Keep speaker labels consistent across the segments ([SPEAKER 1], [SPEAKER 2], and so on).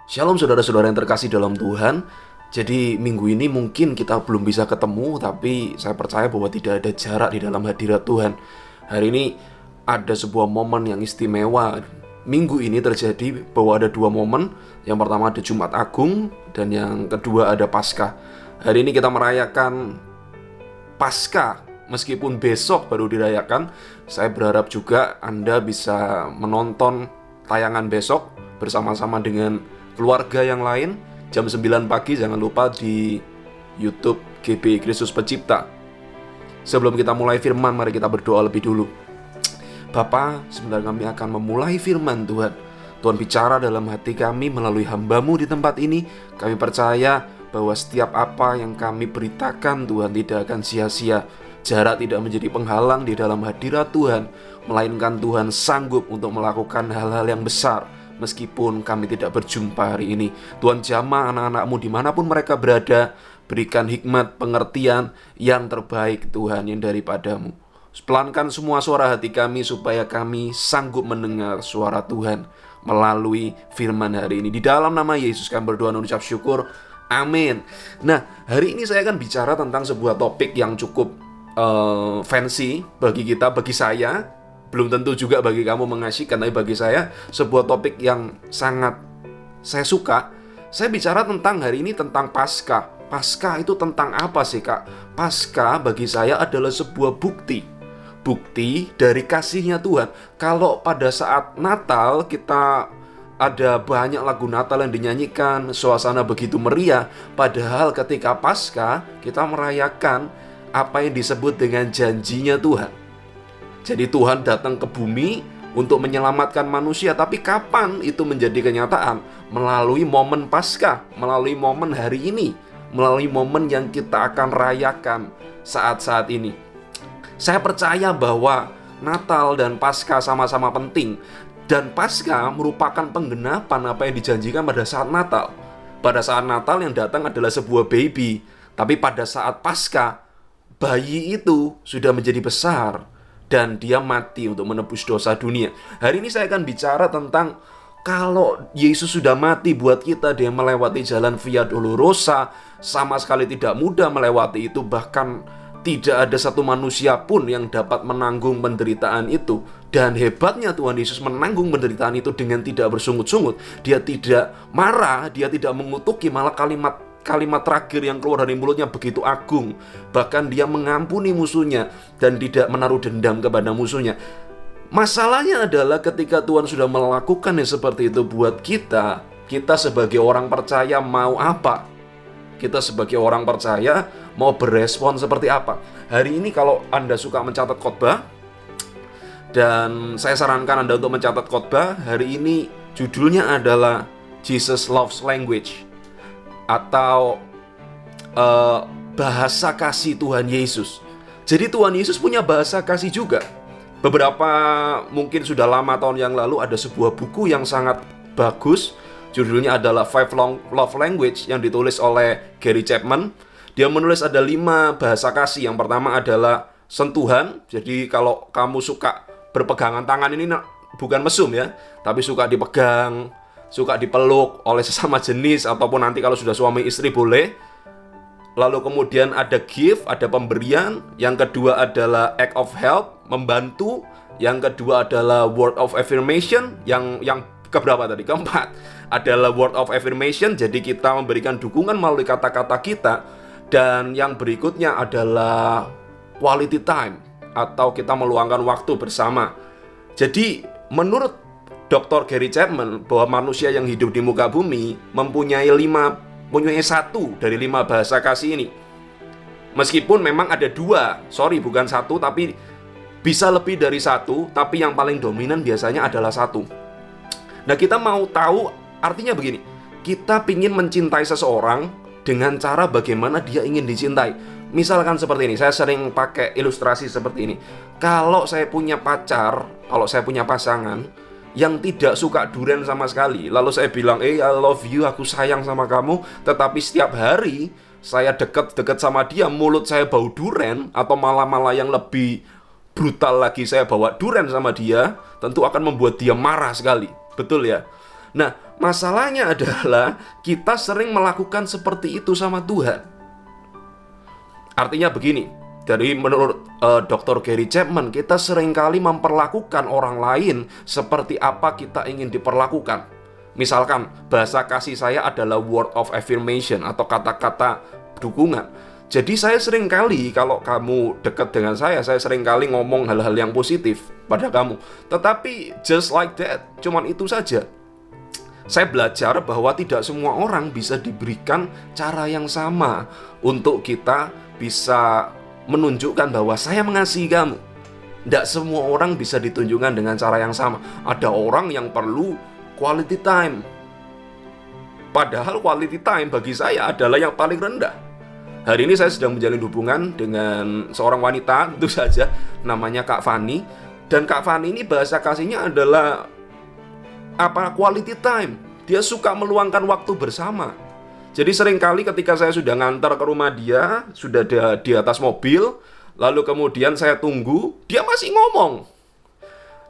[SPEAKER 1] Shalom saudara-saudara yang terkasih dalam Tuhan. Jadi minggu ini mungkin kita belum bisa ketemu, tapi saya percaya bahwa tidak ada jarak di dalam hadirat Tuhan. Hari ini ada sebuah momen yang istimewa. Minggu ini terjadi bahwa ada dua momen. Yang pertama ada Jumat Agung, dan yang kedua ada Paskah. Hari ini kita merayakan Paskah, meskipun besok baru dirayakan. Saya berharap juga Anda bisa menonton tayangan besok bersama-sama dengan keluarga yang lain jam 9 pagi. Jangan lupa di YouTube GBI Kristus Pencipta. Sebelum kita mulai firman, mari kita berdoa lebih dulu. Bapa, sebentar kami akan memulai firman Tuhan. Tuhan bicara dalam hati kami melalui hamba-Mu di tempat ini. Kami percaya bahwa setiap apa yang kami beritakan Tuhan tidak akan sia-sia. Jarak tidak menjadi penghalang di dalam hadirat Tuhan, melainkan Tuhan sanggup untuk melakukan hal-hal yang besar meskipun kami tidak berjumpa hari ini. Tuhan jamah anak-anak-Mu dimanapun mereka berada. Berikan hikmat, pengertian yang terbaik Tuhan yang daripada-Mu. Pelankan semua suara hati kami supaya kami sanggup mendengar suara Tuhan melalui firman hari ini. Di dalam nama Yesus kami berdoa dan ucap syukur. Amin. Nah, hari ini saya akan bicara tentang sebuah topik yang cukup fancy bagi kita, bagi saya. Belum tentu juga bagi kamu mengasihkan, tapi bagi saya sebuah topik yang sangat saya suka. Saya bicara tentang hari ini tentang Paskah. Paskah itu tentang apa sih, Kak? Paskah bagi saya adalah sebuah bukti dari kasihnya Tuhan. Kalau pada saat Natal kita ada banyak lagu Natal yang dinyanyikan, suasana begitu meriah, padahal ketika Paskah kita merayakan apa yang disebut dengan janjinya Tuhan. Jadi Tuhan datang ke bumi untuk menyelamatkan manusia. Tapi kapan itu menjadi kenyataan? Melalui momen Paskah, melalui momen hari ini, melalui momen yang kita akan rayakan saat-saat ini. Saya percaya bahwa Natal dan Paskah sama-sama penting. Dan Paskah merupakan penggenapan apa yang dijanjikan pada saat Natal. Pada saat Natal yang datang adalah sebuah baby. Tapi pada saat Paskah, bayi itu sudah menjadi besar dan dia mati untuk menebus dosa dunia. Hari ini saya akan bicara tentang kalau Yesus sudah mati buat kita, dia melewati jalan Via Dolorosa, sama sekali tidak mudah melewati itu. Bahkan tidak ada satu manusia pun yang dapat menanggung penderitaan itu. Dan hebatnya Tuhan Yesus menanggung penderitaan itu dengan tidak bersungut-sungut. Dia tidak marah, dia tidak mengutuki, malah kalimat terakhir yang keluar dari mulutnya begitu agung. Bahkan dia mengampuni musuhnya dan tidak menaruh dendam kepada musuhnya. Masalahnya adalah ketika Tuhan sudah melakukan yang seperti itu buat kita, kita sebagai orang percaya mau apa? Kita sebagai orang percaya mau berespon seperti apa? Hari ini kalau Anda suka mencatat khotbah, dan saya sarankan Anda untuk mencatat khotbah, hari ini judulnya adalah Jesus Loves Language, atau bahasa kasih Tuhan Yesus. Jadi Tuhan Yesus punya bahasa kasih juga. Beberapa mungkin sudah lama tahun yang lalu ada sebuah buku yang sangat bagus. Judulnya adalah Five Love Language yang ditulis oleh Gary Chapman. Dia menulis ada 5 bahasa kasih. Yang pertama adalah sentuhan. Jadi kalau kamu suka berpegangan tangan, ini bukan mesum ya, tapi suka dipegang, suka dipeluk oleh sesama jenis, ataupun nanti kalau sudah suami istri boleh. Lalu kemudian ada gift, ada pemberian. Yang kedua adalah act of help, membantu. Yang kedua adalah word of affirmation. Yang keberapa tadi? Keempat adalah word of affirmation. Jadi kita memberikan dukungan melalui kata-kata kita. Dan yang berikutnya adalah quality time, atau kita meluangkan waktu bersama. Jadi menurut Dr. Gary Chapman, bahwa manusia yang hidup di muka bumi mempunyai 1 dari 5 bahasa kasih ini. Meskipun memang ada 2, bukan 1, tapi bisa lebih dari 1, tapi yang paling dominan biasanya adalah 1. Nah, kita mau tahu artinya begini. Kita ingin mencintai seseorang dengan cara bagaimana dia ingin dicintai. Misalkan seperti ini, saya sering pakai ilustrasi seperti ini. Kalau saya punya pacar, kalau saya punya pasangan yang tidak suka durian sama sekali, lalu saya bilang, I love you, aku sayang sama kamu, tetapi setiap hari saya deket sama dia, mulut saya bau durian, atau malah yang lebih brutal lagi, saya bawa durian sama dia, tentu akan membuat dia marah sekali. Betul ya? Nah, masalahnya adalah kita sering melakukan seperti itu sama Tuhan. Artinya begini, menurut Dr. Gary Chapman, kita seringkali memperlakukan orang lain seperti apa kita ingin diperlakukan. Misalkan, bahasa kasih saya adalah word of affirmation atau kata-kata dukungan. Jadi saya seringkali, kalau kamu dekat dengan saya seringkali ngomong hal-hal yang positif pada kamu. Tetapi just like that, cuman itu saja. Saya belajar bahwa tidak semua orang bisa diberikan cara yang sama untuk kita bisa menunjukkan bahwa saya mengasihi kamu. Tidak semua orang bisa ditunjukkan dengan cara yang sama. Ada orang yang perlu quality time. Padahal quality time bagi saya adalah yang paling rendah. Hari ini saya sedang menjalin hubungan dengan seorang wanita, tentu saja, namanya Kak Fani. Dan Kak Fani ini bahasa kasihnya adalah quality time. Dia suka meluangkan waktu bersama. Jadi seringkali ketika saya sudah ngantar ke rumah dia, sudah di atas mobil, lalu kemudian saya tunggu, dia masih ngomong.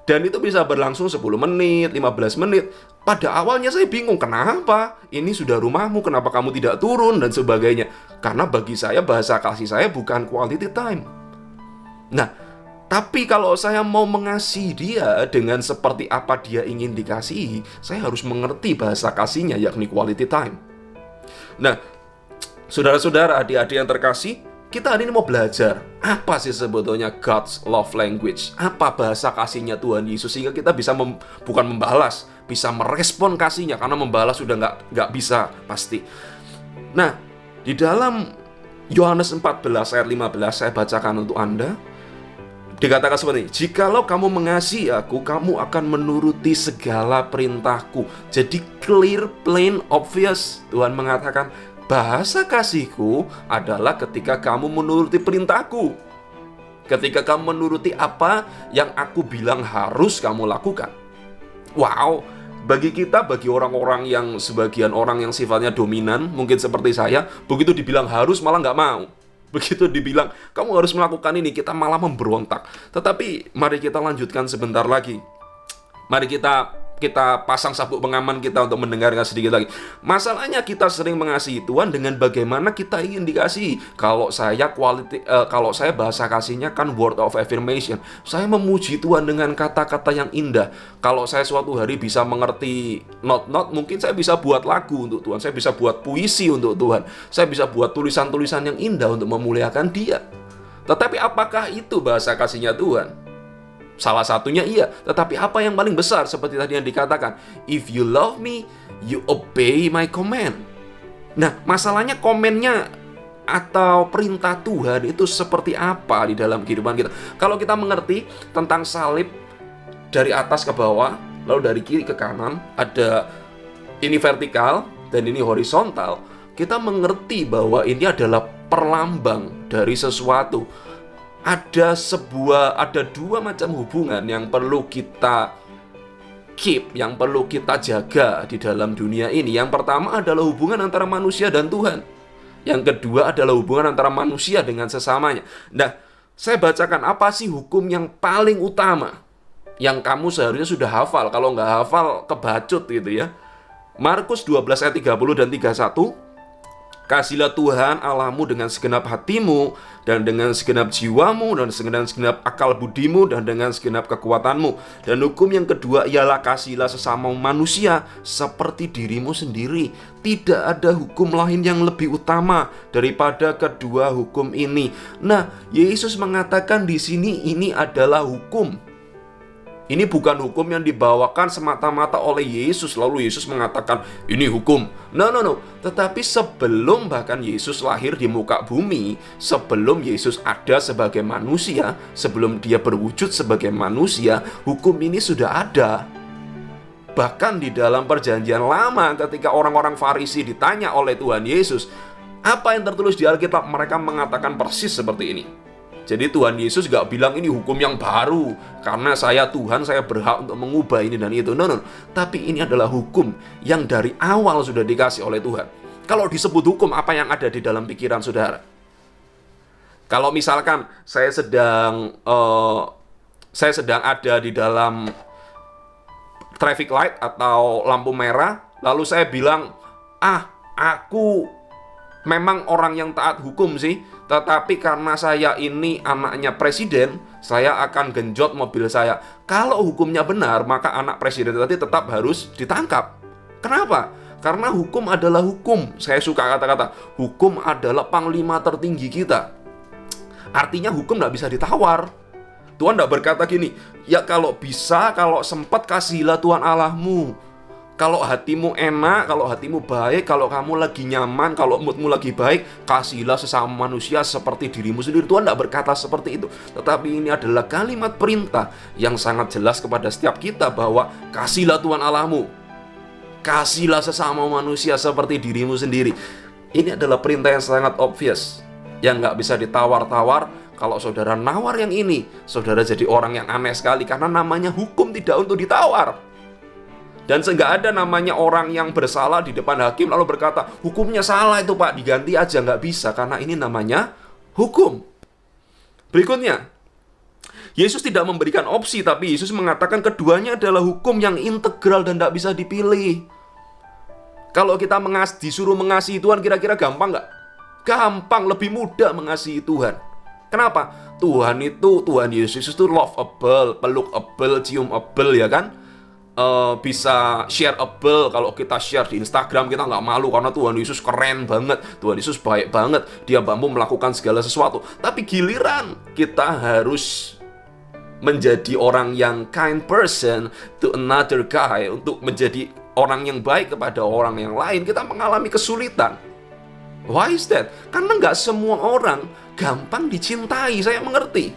[SPEAKER 1] Dan itu bisa berlangsung 10 menit, 15 menit. Pada awalnya saya bingung, kenapa? Ini sudah rumahmu, kenapa kamu tidak turun? Dan sebagainya. Karena bagi saya, bahasa kasih saya bukan quality time. Nah, tapi kalau saya mau mengasihi dia dengan seperti apa dia ingin dikasihi, saya harus mengerti bahasa kasihnya, yakni quality time. Nah, saudara-saudara, adik-adik yang terkasih, kita hari ini mau belajar apa sih sebetulnya God's love language, apa bahasa kasihnya Tuhan Yesus, sehingga kita bisa bukan membalas, bisa merespon kasihnya, karena membalas sudah nggak bisa pasti. Nah, di dalam Yohanes 14 ayat 15 saya bacakan untuk Anda. Dikatakan seperti ini, jikalau kamu mengasihi aku, kamu akan menuruti segala perintahku. Jadi clear, plain, obvious. Tuhan mengatakan, bahasa kasihku adalah ketika kamu menuruti perintahku. Ketika kamu menuruti apa yang aku bilang harus kamu lakukan. Wow, bagi kita, bagi orang-orang yang, sebagian orang yang sifatnya dominan, mungkin seperti saya, begitu dibilang harus malah nggak mau. Begitu dibilang, kamu harus melakukan ini, kita malah memberontak. Tetapi mari kita lanjutkan sebentar lagi. Mari kita pasang sabuk pengaman kita untuk mendengarkan sedikit lagi. Masalahnya kita sering mengasihi Tuhan dengan bagaimana kita ingin dikasihi. Kalau saya bahasa kasihnya kan word of affirmation. Saya memuji Tuhan dengan kata-kata yang indah. Kalau saya suatu hari bisa mengerti not, mungkin saya bisa buat lagu untuk Tuhan. Saya bisa buat puisi untuk Tuhan. Saya bisa buat tulisan-tulisan yang indah untuk memuliakan Dia. Tetapi apakah itu bahasa kasihnya Tuhan? Salah satunya iya, tetapi apa yang paling besar seperti tadi yang dikatakan, if you love me, you obey my command. Nah, masalahnya komennya atau perintah Tuhan itu seperti apa di dalam kehidupan kita. Kalau kita mengerti tentang salib dari atas ke bawah, lalu dari kiri ke kanan, ada ini vertikal dan ini horizontal, kita mengerti bahwa ini adalah perlambang dari sesuatu. Ada dua macam hubungan yang perlu kita keep, yang perlu kita jaga di dalam dunia ini. Yang pertama adalah hubungan antara manusia dan Tuhan. Yang kedua adalah hubungan antara manusia dengan sesamanya. Nah, saya bacakan apa sih hukum yang paling utama yang kamu seharusnya sudah hafal. Kalau nggak hafal, kebacut gitu ya. Markus 12 ayat 30 dan 31. Kasihlah Tuhan Allahmu dengan segenap hatimu, dan dengan segenap jiwamu, dan dengan segenap akal budimu, dan dengan segenap kekuatanmu. Dan hukum yang kedua ialah kasihlah sesama manusia seperti dirimu sendiri. Tidak ada hukum lain yang lebih utama daripada kedua hukum ini. Nah, Yesus mengatakan di sini ini adalah hukum. Ini bukan hukum yang dibawakan semata-mata oleh Yesus, lalu Yesus mengatakan ini hukum. No. Tetapi sebelum bahkan Yesus lahir di muka bumi, sebelum Yesus ada sebagai manusia, sebelum dia berwujud sebagai manusia, hukum ini sudah ada. Bahkan di dalam perjanjian lama, ketika orang-orang Farisi ditanya oleh Tuhan Yesus, apa yang tertulis di Alkitab, mereka mengatakan persis seperti ini. Jadi Tuhan Yesus gak bilang ini hukum yang baru, karena saya Tuhan, saya berhak untuk mengubah ini dan itu. No. Tapi ini adalah hukum yang dari awal sudah dikasih oleh Tuhan. Kalau disebut hukum, apa yang ada di dalam pikiran saudara? Kalau misalkan saya sedang ada di dalam traffic light atau lampu merah, lalu saya bilang, aku memang orang yang taat hukum sih, tetapi karena saya ini anaknya presiden, saya akan genjot mobil saya. Kalau hukumnya benar, maka anak presiden tadi tetap harus ditangkap. Kenapa? Karena hukum adalah hukum. Saya suka kata-kata, hukum adalah panglima tertinggi kita. Artinya hukum nggak bisa ditawar. Tuhan nggak berkata gini, ya kalau bisa, kalau sempat kasihlah Tuhan Allahmu. Kalau hatimu enak, kalau hatimu baik, kalau kamu lagi nyaman, kalau moodmu lagi baik, kasihlah sesama manusia seperti dirimu sendiri. Tuhan tidak berkata seperti itu. Tetapi ini adalah kalimat perintah yang sangat jelas kepada setiap kita bahwa kasihlah Tuhan Allahmu. Kasihlah sesama manusia seperti dirimu sendiri. Ini adalah perintah yang sangat obvious, yang nggak bisa ditawar-tawar. Kalau saudara nawar yang ini, saudara jadi orang yang aneh sekali, karena namanya hukum tidak untuk ditawar. Dan nggak ada namanya orang yang bersalah di depan hakim lalu berkata, hukumnya salah itu Pak, diganti aja. Nggak bisa, karena ini namanya hukum. Berikutnya, Yesus tidak memberikan opsi, tapi Yesus mengatakan keduanya adalah hukum yang integral dan tidak bisa dipilih. Kalau kita disuruh mengasihi Tuhan, kira-kira gampang nggak? Gampang, lebih mudah mengasihi Tuhan. Kenapa? Tuhan Yesus itu loveable, pelukable, ciumable, ya kan? Bisa shareable. Kalau kita share di Instagram, kita nggak malu karena Tuhan Yesus keren banget, Tuhan Yesus baik banget, Dia mampu melakukan segala sesuatu. Tapi giliran kita harus menjadi orang yang kind person to another guy, untuk menjadi orang yang baik kepada orang yang lain, kita mengalami kesulitan. Why is that? Karena nggak semua orang gampang dicintai. Saya mengerti.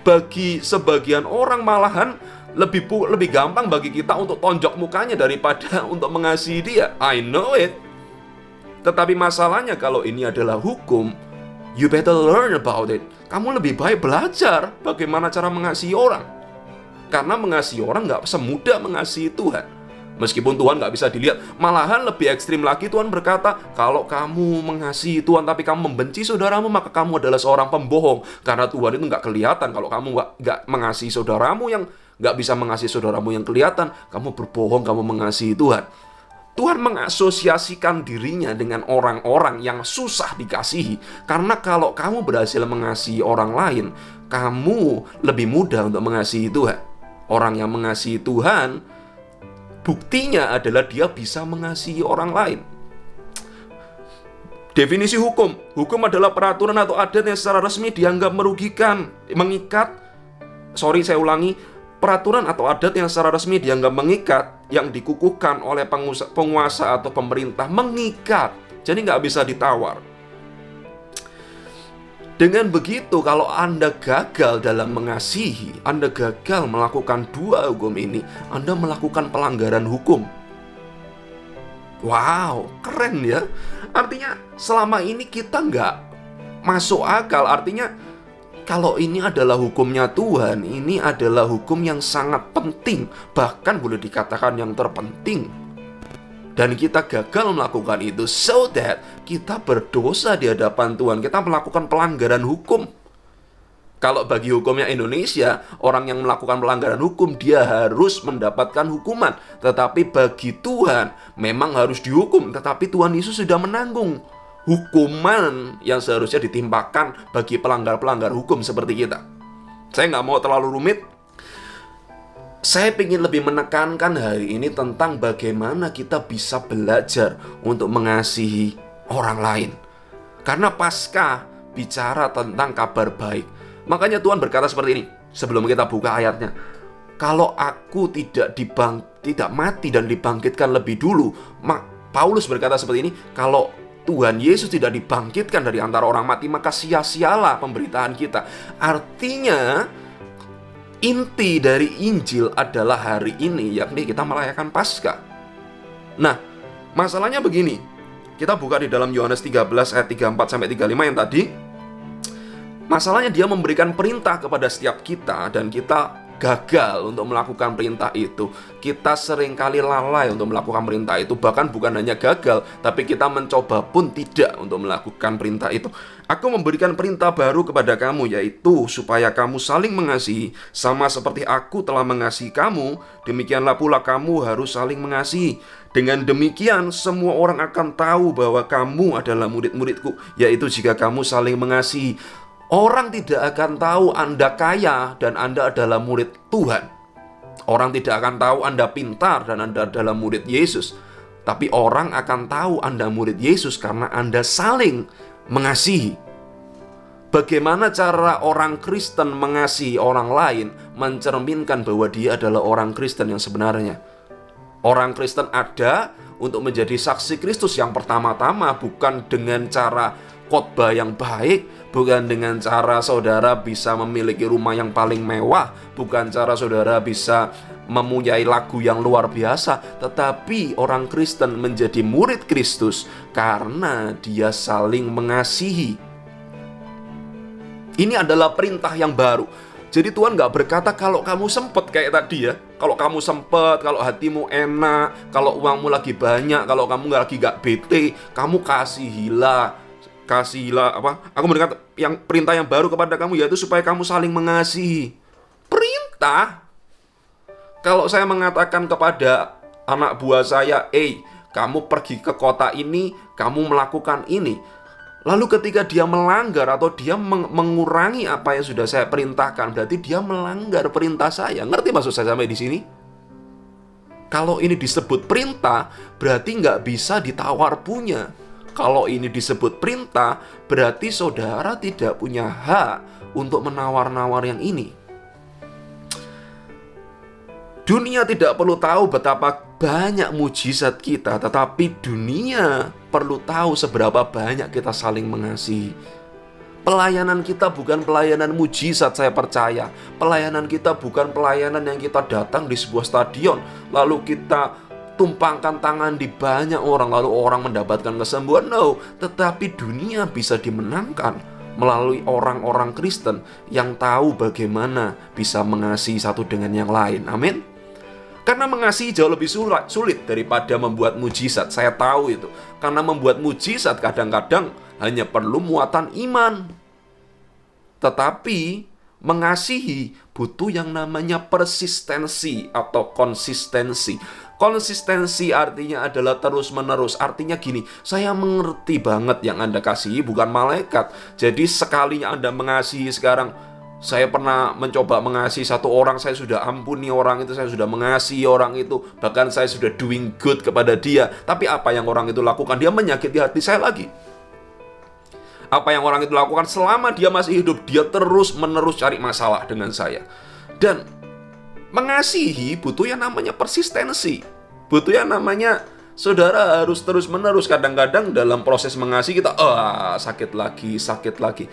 [SPEAKER 1] Bagi sebagian orang malahan lebih gampang bagi kita untuk tonjok mukanya daripada untuk mengasihi dia. I know it. Tetapi masalahnya kalau ini adalah hukum, you better learn about it. Kamu lebih baik belajar bagaimana cara mengasihi orang. Karena mengasihi orang nggak semudah mengasihi Tuhan. Meskipun Tuhan nggak bisa dilihat, malahan lebih ekstrim lagi Tuhan berkata, kalau kamu mengasihi Tuhan tapi kamu membenci saudaramu, maka kamu adalah seorang pembohong. Karena Tuhan itu nggak kelihatan. Kalau kamu nggak mengasihi saudaramu, yang nggak bisa mengasihi saudaramu yang kelihatan, kamu berbohong, kamu mengasihi Tuhan. Tuhan mengasosiasikan dirinya dengan orang-orang yang susah dikasihi. Karena kalau kamu berhasil mengasihi orang lain, kamu lebih mudah untuk mengasihi Tuhan. Orang yang mengasihi Tuhan, buktinya adalah dia bisa mengasihi orang lain. Definisi hukum. Hukum adalah peraturan atau adat yang secara resmi dianggap merugikan, mengikat. Saya ulangi. Peraturan atau adat yang secara resmi dianggap mengikat, yang dikukuhkan oleh penguasa atau pemerintah, mengikat. Jadi nggak bisa ditawar. Dengan begitu, kalau Anda gagal dalam mengasihi, Anda gagal melakukan dua hukum ini, Anda melakukan pelanggaran hukum. Wow, keren ya. Artinya selama ini kita nggak masuk akal. Artinya kalau ini adalah hukumnya Tuhan, ini adalah hukum yang sangat penting, bahkan boleh dikatakan yang terpenting. Dan kita gagal melakukan itu, so that kita berdosa di hadapan Tuhan. Kita melakukan pelanggaran hukum. Kalau bagi hukumnya Indonesia, orang yang melakukan pelanggaran hukum, dia harus mendapatkan hukuman. Tetapi bagi Tuhan, memang harus dihukum. Tetapi Tuhan Yesus sudah menanggung hukuman yang seharusnya ditimpakan bagi pelanggar-pelanggar hukum seperti kita. Saya nggak mau terlalu rumit. Saya ingin lebih menekankan hari ini tentang bagaimana kita bisa belajar untuk mengasihi orang lain. Karena Paskah bicara tentang kabar baik. Makanya Tuhan berkata seperti ini. Sebelum kita buka ayatnya, kalau aku tidak mati dan dibangkitkan lebih dulu, Paulus berkata seperti ini, kalau Tuhan Yesus tidak dibangkitkan dari antara orang mati, maka sia-sialah pemberitaan kita. Artinya, inti dari Injil adalah hari ini, yakni kita merayakan Paskah. Nah, masalahnya begini. Kita buka di dalam Yohanes 13 ayat 34-35 yang tadi. Masalahnya dia memberikan perintah kepada setiap kita, dan kita gagal untuk melakukan perintah itu. Kita seringkali lalai untuk melakukan perintah itu. Bahkan bukan hanya gagal, tapi kita mencoba pun tidak untuk melakukan perintah itu. Aku memberikan perintah baru kepada kamu, yaitu supaya kamu saling mengasihi. Sama seperti aku telah mengasihi kamu, demikianlah pula kamu harus saling mengasihi. Dengan demikian, semua orang akan tahu bahwa kamu adalah murid-muridku, yaitu jika kamu saling mengasihi. Orang tidak akan tahu Anda kaya dan Anda adalah murid Tuhan. Orang tidak akan tahu Anda pintar dan Anda adalah murid Yesus. Tapi orang akan tahu Anda murid Yesus karena Anda saling mengasihi. Bagaimana cara orang Kristen mengasihi orang lain mencerminkan bahwa dia adalah orang Kristen yang sebenarnya. Orang Kristen ada untuk menjadi saksi Kristus yang pertama-tama, bukan dengan cara khotbah yang baik, bukan dengan cara saudara bisa memiliki rumah yang paling mewah, bukan cara saudara bisa mempunyai lagu yang luar biasa, tetapi orang Kristen menjadi murid Kristus karena dia saling mengasihi. Ini adalah perintah yang baru. Jadi Tuhan gak berkata kalau kamu sempet kayak tadi ya. Kalau kamu sempet, kalau hatimu enak, kalau uangmu lagi banyak, kalau kamu lagi gak bete, kamu kasihilah apa? Aku memberikan yang perintah yang baru kepada kamu, yaitu supaya kamu saling mengasihi. Perintah. Kalau saya mengatakan kepada anak buah saya, kamu pergi ke kota ini, kamu melakukan ini. Lalu ketika dia melanggar atau dia mengurangi apa yang sudah saya perintahkan, berarti dia melanggar perintah saya. Ngerti maksud saya sampai di sini? Kalau ini disebut perintah, berarti nggak bisa ditawar punya. Kalau ini disebut perintah, berarti saudara tidak punya hak untuk menawar-nawar yang ini. Dunia tidak perlu tahu betapa banyak mujizat kita, tetapi dunia perlu tahu seberapa banyak kita saling mengasihi. Pelayanan kita bukan pelayanan mujizat, saya percaya. Pelayanan kita bukan pelayanan yang kita datang di sebuah stadion, lalu kita tumpangkan tangan di banyak orang, lalu orang mendapatkan kesembuhan. No, tetapi dunia bisa dimenangkan melalui orang-orang Kristen yang tahu bagaimana bisa mengasihi satu dengan yang lain. Amin. Karena mengasihi jauh lebih sulit daripada membuat mujizat. Saya tahu itu. Karena membuat mujizat kadang-kadang hanya perlu muatan iman. Tetapi mengasihi butuh yang namanya persistensi atau konsistensi. Konsistensi artinya adalah terus-menerus. Artinya gini, saya mengerti banget yang Anda kasihi bukan malaikat. Jadi sekalinya Anda mengasihi sekarang, saya pernah mencoba mengasihi satu orang, saya sudah ampuni orang itu, saya sudah mengasihi orang itu, bahkan saya sudah doing good kepada dia. Tapi apa yang orang itu lakukan? Dia menyakiti hati saya lagi. Apa yang orang itu lakukan selama dia masih hidup? Dia terus-menerus cari masalah dengan saya. Dan mengasihi butuh yang namanya persistensi. Butuh yang namanya saudara harus terus-menerus. Kadang-kadang dalam proses mengasihi kita sakit lagi.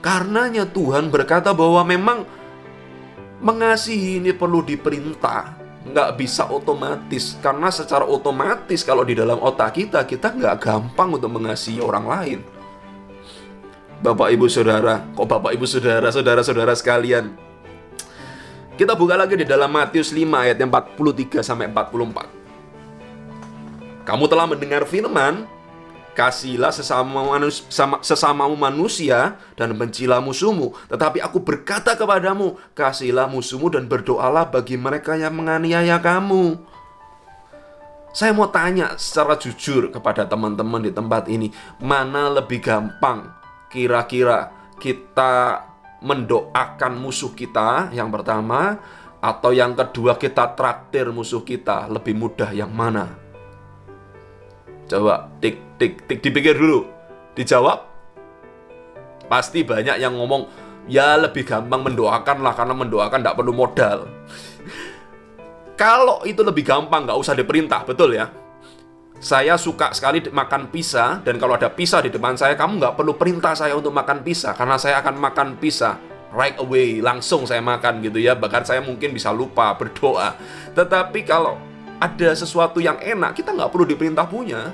[SPEAKER 1] Karenanya Tuhan berkata bahwa memang mengasihi ini perlu diperintah, nggak bisa otomatis. Karena secara otomatis kalau di dalam otak kita nggak gampang untuk mengasihi orang lain. Bapak ibu saudara, saudara-saudara sekalian, kita buka lagi di dalam Matius 5 ayat 43 sampai 44. Kamu telah mendengar firman, kasihilah sesamamu manusia dan bencilah musuhmu. Tetapi aku berkata kepadamu, kasihilah musuhmu dan berdoalah bagi mereka yang menganiaya kamu. Saya mau tanya secara jujur kepada teman-teman di tempat ini, mana lebih gampang kira-kira kita mendoakan musuh kita yang pertama, atau yang kedua kita traktir musuh kita? Lebih mudah yang mana? Coba dipikir dulu, dijawab. Pasti banyak yang ngomong, ya lebih gampang mendoakan lah, karena mendoakan tidak perlu modal. Kalau itu lebih gampang, nggak usah diperintah, betul ya? Saya suka sekali makan pizza, dan kalau ada pizza di depan saya, kamu nggak perlu perintah saya untuk makan pizza, karena saya akan makan pizza right away, langsung saya makan gitu ya. Bahkan saya mungkin bisa lupa berdoa. Tetapi kalau ada sesuatu yang enak, kita nggak perlu diperintah punya.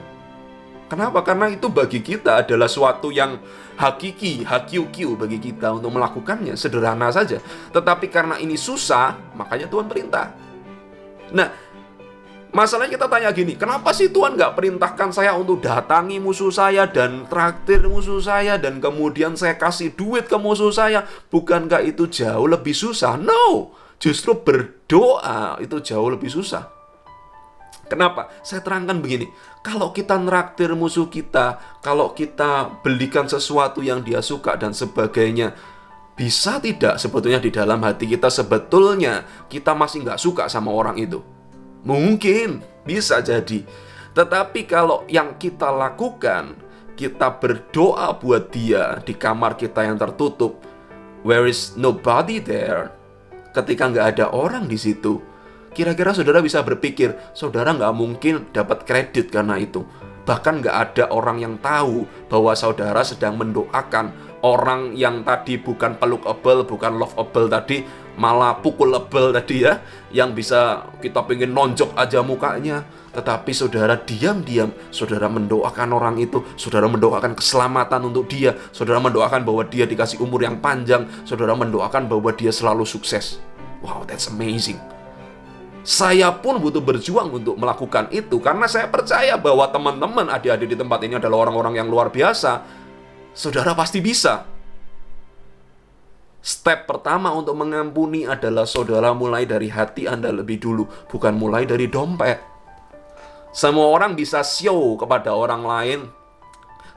[SPEAKER 1] Kenapa? Karena itu bagi kita adalah suatu yang hakiki, hakiukiu bagi kita untuk melakukannya, sederhana saja. Tetapi karena ini susah, makanya Tuhan perintah. Nah, masalahnya kita tanya gini, kenapa sih Tuhan nggak perintahkan saya untuk datangi musuh saya dan traktir musuh saya dan kemudian saya kasih duit ke musuh saya? Bukankah itu jauh lebih susah? No, justru berdoa itu jauh lebih susah. Kenapa? Saya terangkan begini, kalau kita nraktir musuh kita, kalau kita belikan sesuatu yang dia suka dan sebagainya, bisa tidak sebetulnya di dalam hati kita sebetulnya kita masih nggak suka sama orang itu? Mungkin, bisa jadi. Tetapi kalau yang kita lakukan, kita berdoa buat dia di kamar kita yang tertutup, where is nobody there, ketika nggak ada orang di situ, kira-kira saudara bisa berpikir, saudara nggak mungkin dapat kredit karena itu. Bahkan nggak ada orang yang tahu bahwa saudara sedang mendoakan orang yang tadi bukan pelukable, bukan loveable tadi, malah pukulable tadi ya, yang bisa kita pengen nonjok aja mukanya. Tetapi saudara diam-diam, saudara mendoakan orang itu, saudara mendoakan keselamatan untuk dia, saudara mendoakan bahwa dia dikasih umur yang panjang, saudara mendoakan bahwa dia selalu sukses. Wow, that's amazing. Saya pun butuh berjuang untuk melakukan itu, karena saya percaya bahwa teman-teman adik-adik di tempat ini adalah orang-orang yang luar biasa. Saudara pasti bisa. Step pertama untuk mengampuni adalah saudara mulai dari hati Anda lebih dulu, bukan mulai dari dompet. Semua orang bisa show kepada orang lain,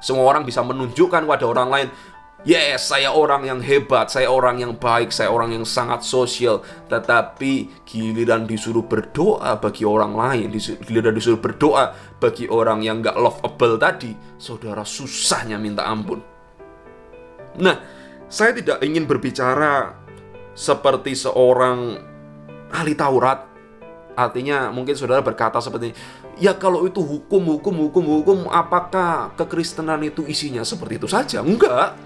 [SPEAKER 1] semua orang bisa menunjukkan kepada orang lain, yes, saya orang yang hebat, saya orang yang baik, saya orang yang sangat sosial. Tetapi giliran disuruh berdoa bagi orang lain, giliran disuruh berdoa bagi orang yang gak lovable tadi, saudara susahnya minta ampun. Nah, saya tidak ingin berbicara seperti seorang ahli Taurat. Artinya mungkin saudara berkata seperti, ya kalau itu hukum, apakah kekristenan itu isinya seperti itu saja? Enggak.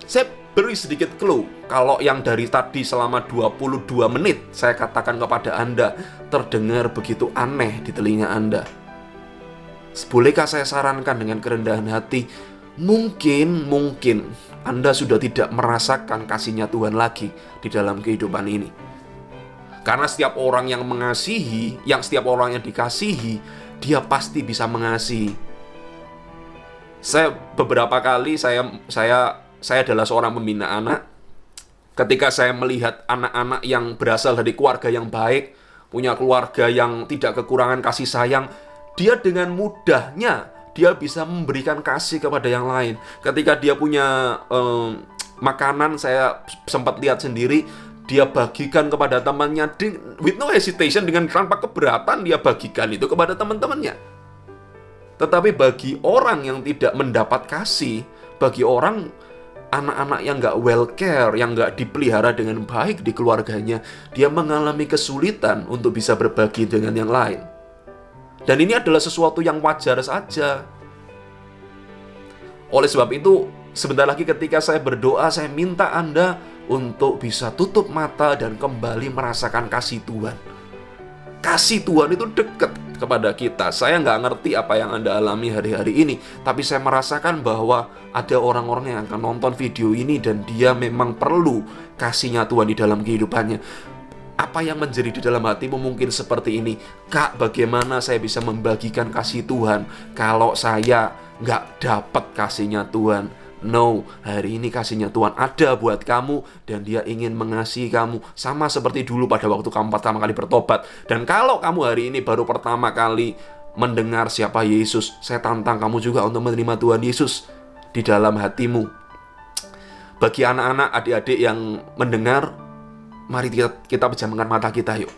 [SPEAKER 1] Saya beri sedikit clue. Kalau yang dari tadi selama 22 menit saya katakan kepada Anda terdengar begitu aneh di telinga Anda, bolehkah saya sarankan dengan kerendahan hati, mungkin Anda sudah tidak merasakan kasih-Nya Tuhan lagi di dalam kehidupan ini. Karena setiap orang yang mengasihi, setiap orang yang dikasihi, dia pasti bisa mengasihi. Beberapa kali saya adalah seorang pembina anak. Ketika saya melihat anak-anak yang berasal dari keluarga yang baik, punya keluarga yang tidak kekurangan kasih sayang, dia dengan mudahnya dia bisa memberikan kasih kepada yang lain. Ketika dia punya makanan, saya sempat lihat sendiri, dia bagikan kepada temannya with no hesitation, dengan tanpa keberatan dia bagikan itu kepada teman-temannya. Tetapi bagi orang yang tidak mendapat kasih, bagi orang anak-anak yang gak well care, yang gak dipelihara dengan baik di keluarganya, dia mengalami kesulitan untuk bisa berbagi dengan yang lain. Dan ini adalah sesuatu yang wajar saja. Oleh sebab itu, sebentar lagi ketika saya berdoa, saya minta Anda untuk bisa tutup mata dan kembali merasakan kasih Tuhan. Kasih Tuhan itu dekat kepada kita. Saya nggak ngerti apa yang Anda alami hari-hari ini, tapi saya merasakan bahwa ada orang-orang yang akan nonton video ini dan dia memang perlu kasih-Nya Tuhan di dalam kehidupannya. Apa yang menjadi di dalam hatimu mungkin seperti ini, Kak, bagaimana saya bisa membagikan kasih Tuhan kalau saya nggak dapat kasih-Nya Tuhan? No, hari ini kasih-Nya Tuhan ada buat kamu dan Dia ingin mengasihi kamu sama seperti dulu pada waktu kamu pertama kali bertobat. Dan kalau kamu hari ini baru pertama kali mendengar siapa Yesus, saya tantang kamu juga untuk menerima Tuhan Yesus di dalam hatimu. Bagi anak-anak, adik-adik yang mendengar, mari kita pejamkan mata kita yuk.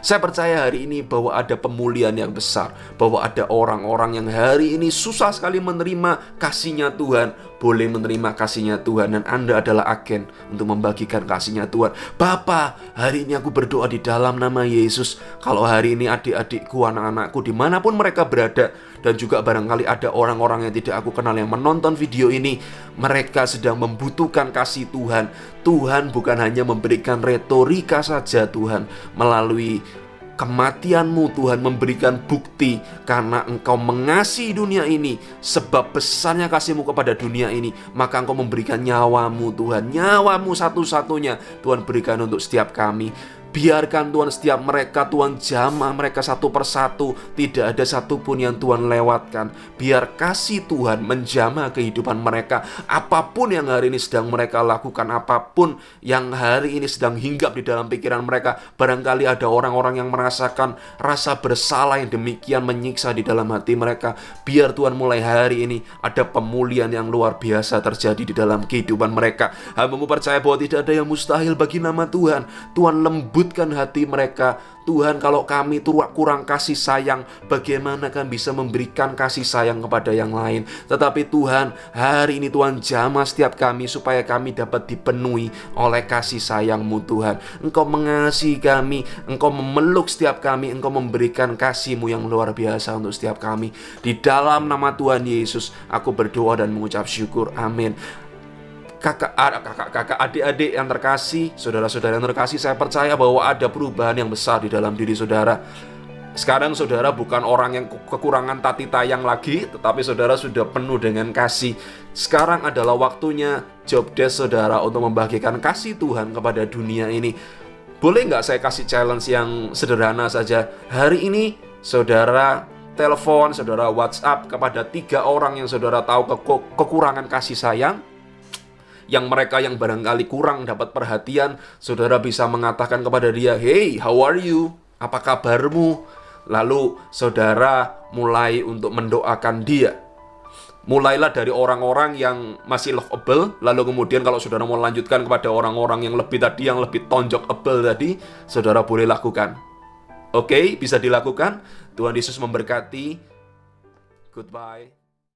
[SPEAKER 1] Saya percaya hari ini bahwa ada pemulihan yang besar, bahwa ada orang-orang yang hari ini susah sekali menerima kasih-Nya Tuhan, boleh menerima kasih-Nya Tuhan, dan Anda adalah agen untuk membagikan kasih-Nya Tuhan. Bapa, hari ini aku berdoa di dalam nama Yesus, kalau hari ini adik-adikku, anak-anakku, dimanapun mereka berada, dan juga barangkali ada orang-orang yang tidak aku kenal yang menonton video ini, mereka sedang membutuhkan kasih Tuhan. Tuhan bukan hanya memberikan retorika saja Tuhan, melalui kematian-Mu Tuhan memberikan bukti karena Engkau mengasihi dunia ini. Sebab besarnya kasih-Mu kepada dunia ini, maka Engkau memberikan nyawa-Mu Tuhan. Nyawa-Mu satu-satunya Tuhan berikan untuk setiap kami. Biarkan Tuhan setiap mereka, Tuhan jamah mereka satu persatu. Tidak ada satupun yang Tuhan lewatkan. Biar kasih Tuhan menjamah kehidupan mereka. Apapun yang hari ini sedang mereka lakukan, apapun yang hari ini sedang hinggap di dalam pikiran mereka. Barangkali ada orang-orang yang merasakan rasa bersalah yang demikian menyiksa di dalam hati mereka. Biar Tuhan mulai hari ini ada pemulihan yang luar biasa terjadi di dalam kehidupan mereka. Hamba-Mu percaya bahwa tidak ada yang mustahil bagi nama Tuhan. Tuhan lembut hati mereka. Tuhan, kalau kami kurang kasih sayang, bagaimana kan bisa memberikan kasih sayang kepada yang lain? Tetapi Tuhan, hari ini Tuhan jamah setiap kami supaya kami dapat dipenuhi oleh kasih sayang-Mu Tuhan. Engkau mengasihi kami, Engkau memeluk setiap kami, Engkau memberikan kasih-Mu yang luar biasa untuk setiap kami. Di dalam nama Tuhan Yesus, aku berdoa dan mengucap syukur. Amin. Kakak, adik-adik yang terkasih, saudara-saudara yang terkasih, saya percaya bahwa ada perubahan yang besar di dalam diri saudara. Sekarang saudara bukan orang yang kekurangan tati tayang lagi, tetapi saudara sudah penuh dengan kasih. Sekarang adalah waktunya job desk saudara untuk membagikan kasih Tuhan kepada dunia ini. Boleh nggak saya kasih challenge yang sederhana saja? Hari ini saudara telepon, saudara WhatsApp kepada 3 orang yang saudara tahu kekurangan kasih sayang. Yang mereka yang barangkali kurang dapat perhatian, saudara bisa mengatakan kepada dia, "Hey, how are you? Apa kabarmu?" Lalu saudara mulai untuk mendoakan dia. Mulailah dari orang-orang yang masih lovable, lalu kemudian kalau saudara mau lanjutkan kepada orang-orang yang lebih tadi, yang lebih tonjokable tadi, saudara boleh lakukan. Oke, bisa dilakukan. Tuhan Yesus memberkati. Goodbye.